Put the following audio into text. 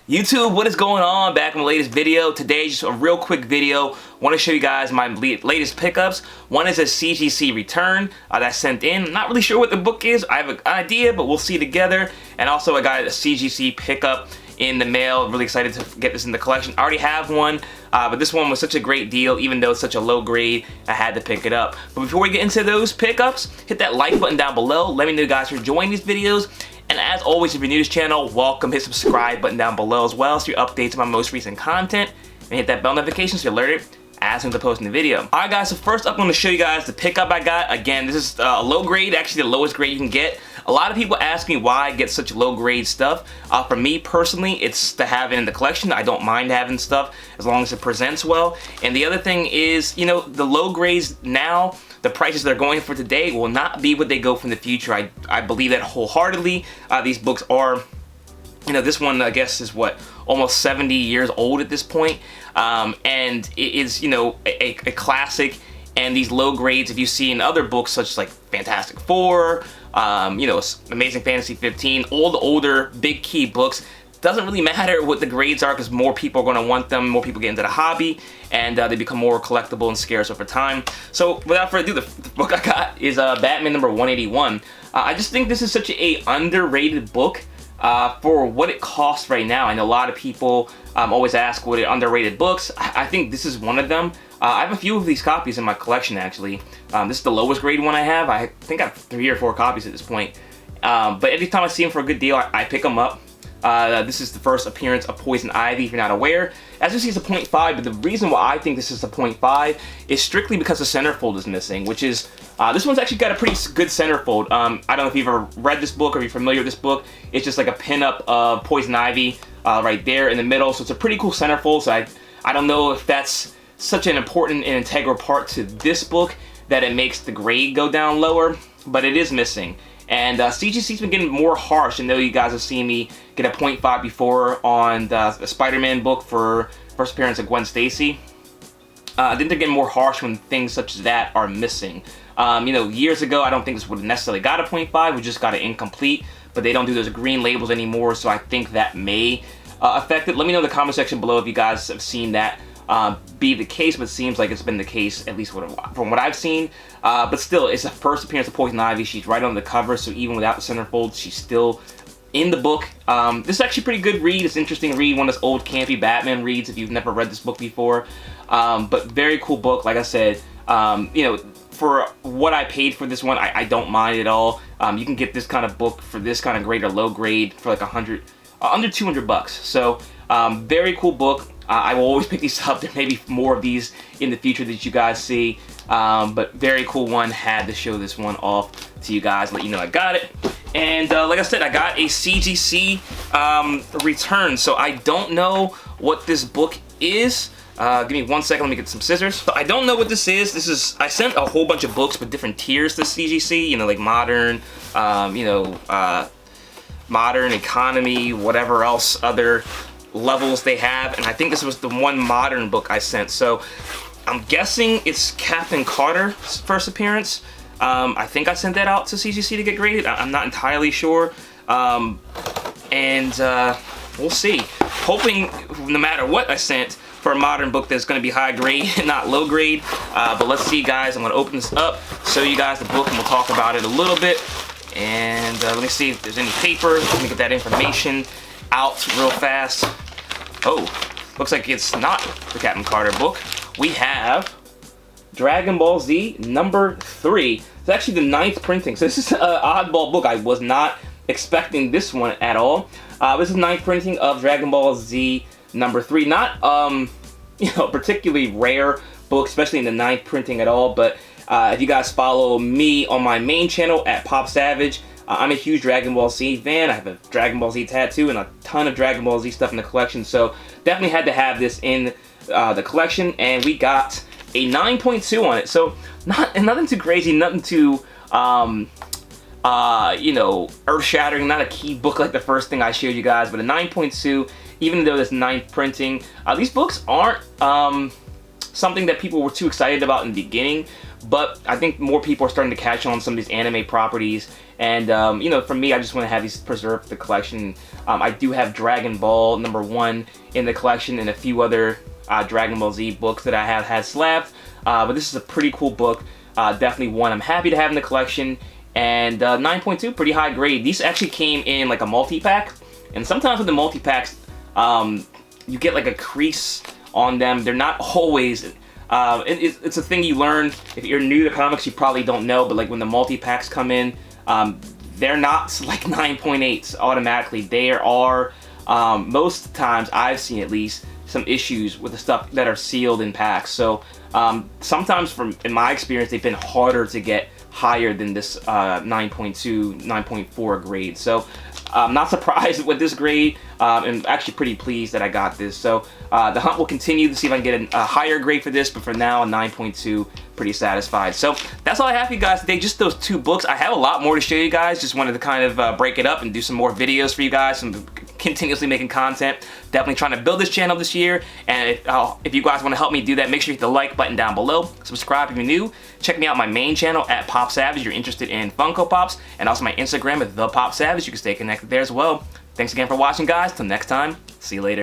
YouTube, what is going on? Back in the latest video. Today, just a real quick video. Want to show you guys my latest pickups. One is a CGC Return that I sent in. Not really sure what the book is. I have an idea, but we'll see together. And also, I got a CGC pickup in the mail. Really excited to get this in the collection. I already have one, but this one was such a great deal. Even though it's such a low grade, I had to pick it up. But before we get into those pickups, hit that like button down below. Let me know, guys, for enjoying these videos. And as always, if you're new to this channel, welcome. Hit subscribe button down below as well so you're updated to my most recent content. And hit that bell notification so you're alerted as soon as I post a new video. Alright guys, so first up I'm going to show you guys the pickup I got. Again, this is a low grade, actually the lowest grade you can get. A lot of people ask me why I get such low grade stuff. For me personally, it's to have it in the collection. I don't mind having stuff as long as it presents well. And the other thing is, you know, the low grades now, the prices they're going for today will not be what they go for in the future. I believe that wholeheartedly. These books are, you know, this one I guess is what, almost 70 years old at this point. And it is, you know, a classic. And these low grades, if you see in other books such as like Fantastic Four, you know, Amazing Fantasy 15, all the older big key books, doesn't really matter what the grades are because more people are going to want them, more people get into the hobby, and they become more collectible and scarce over time. So without further ado, the book I got is Batman number 181. I just think this is such a underrated book for what it costs right now. I know a lot of people always ask what are underrated books. I think this is one of them. I have a few of these copies in my collection actually. This is the lowest grade one I have. I think I have 3 or 4 copies at this point. But every time I see them for a good deal, I pick them up. This is the first appearance of Poison Ivy, if you're not aware. As you see, it's a 0.5, but the reason why I think this is a 0.5 is strictly because the centerfold is missing, which is, this one's actually got a pretty good centerfold. I don't know if you've ever read this book or you're familiar with this book. It's just like a pinup of Poison Ivy right there in the middle, so it's a pretty cool centerfold. So I don't know if that's such an important and integral part to this book that it makes the grade go down lower, but it is missing. And CGC's been getting more harsh. I know you guys have seen me get a 0.5 before on the Spider-Man book for first appearance of Gwen Stacy. I think they're getting more harsh when things such as that are missing. You know, years ago, I don't think this would have necessarily got a 0.5. We just got it incomplete, but they don't do those green labels anymore, so I think that may affect it. Let me know in the comment section below if you guys have seen that be the case, but it seems like it's been the case, at least from what I've seen. But still, it's the first appearance of Poison Ivy. She's right on the cover, so even without the centerfold, she's still in the book. This is actually a pretty good read. It's an interesting read, one of those old campy Batman reads if you've never read this book before. But very cool book, like I said. You know, for what I paid for this one, I don't mind at all. You can get this kind of book for this kind of grade or low grade for like under $200. So very cool book. I will always pick these up. There may be more of these in the future that you guys see. But very cool one. Had to show this one off to you guys, let you know I got it. And like I said, I got a CGC Return. So I don't know what this book is. Give me 1 second, let me get some scissors. So I don't know what this is. I sent a whole bunch of books with different tiers to CGC, you know, like modern, you know, modern, economy, whatever else other levels they have, and I think this was the one modern book I sent. So I'm guessing it's Captain Carter's first appearance. I think I sent that out to CGC to get graded. I'm not entirely sure. And we'll see. Hoping no matter what I sent for a modern book that's going to be high grade and not low grade. But let's see, guys. I'm going to open this up, show you guys the book, and we'll talk about it a little bit. And let me see if there's any paper. Let me get that information out real fast. Oh, looks like it's not the Captain Carter book. We have Dragon Ball Z number 3. It's actually the 9th printing, so this is an oddball book. I was not expecting this one at all. This is 9th printing of Dragon Ball Z number 3. Not, you know, particularly rare book, especially in the 9th printing at all, but if you guys follow me on my main channel at ThePopSavage, I'm a huge Dragon Ball Z fan. I have a Dragon Ball Z tattoo and a ton of Dragon Ball Z stuff in the collection, so definitely had to have this in the collection, and we got a 9.2 on it. So nothing too crazy, nothing too you know, earth-shattering, not a key book like the first thing I showed you guys, but a 9.2, even though it's 9th printing. These books aren't something that people were too excited about in the beginning, but I think more people are starting to catch on some of these anime properties. And you know, for me, I just want to have these preserved for the collection. I do have Dragon Ball #1 in the collection and a few other Dragon Ball Z books that I have had slabbed. But this is a pretty cool book. Definitely one I'm happy to have in the collection. And 9.2, pretty high grade. These actually came in like a multi-pack. And sometimes with the multi-packs, you get like a crease on them. They're not always... it's a thing you learn. If you're new to comics, you probably don't know. But like when the multi-packs come in, they're not like 9.8s automatically. There are, most times I've seen at least, some issues with the stuff that are sealed in packs. So sometimes in my experience, they've been harder to get higher than this 9.2, 9.4 grade. So I'm not surprised with this grade, and actually pretty pleased that I got this. So the hunt will continue to see if I can get a higher grade for this, but for now, a 9.2, pretty satisfied. So that's all I have for you guys today, just those 2 books. I have a lot more to show you guys, just wanted to kind of break it up and do some more videos for you guys, continuously making content. Definitely trying to build this channel this year, and if you guys want to help me do that, make sure you hit the like button down below, subscribe if you're new, check me out on my main channel at ThePopSavage if you're interested in Funko Pops, and also my Instagram at ThePopSavage. You can stay connected there as well. Thanks again for watching, guys. Till next time, see you later.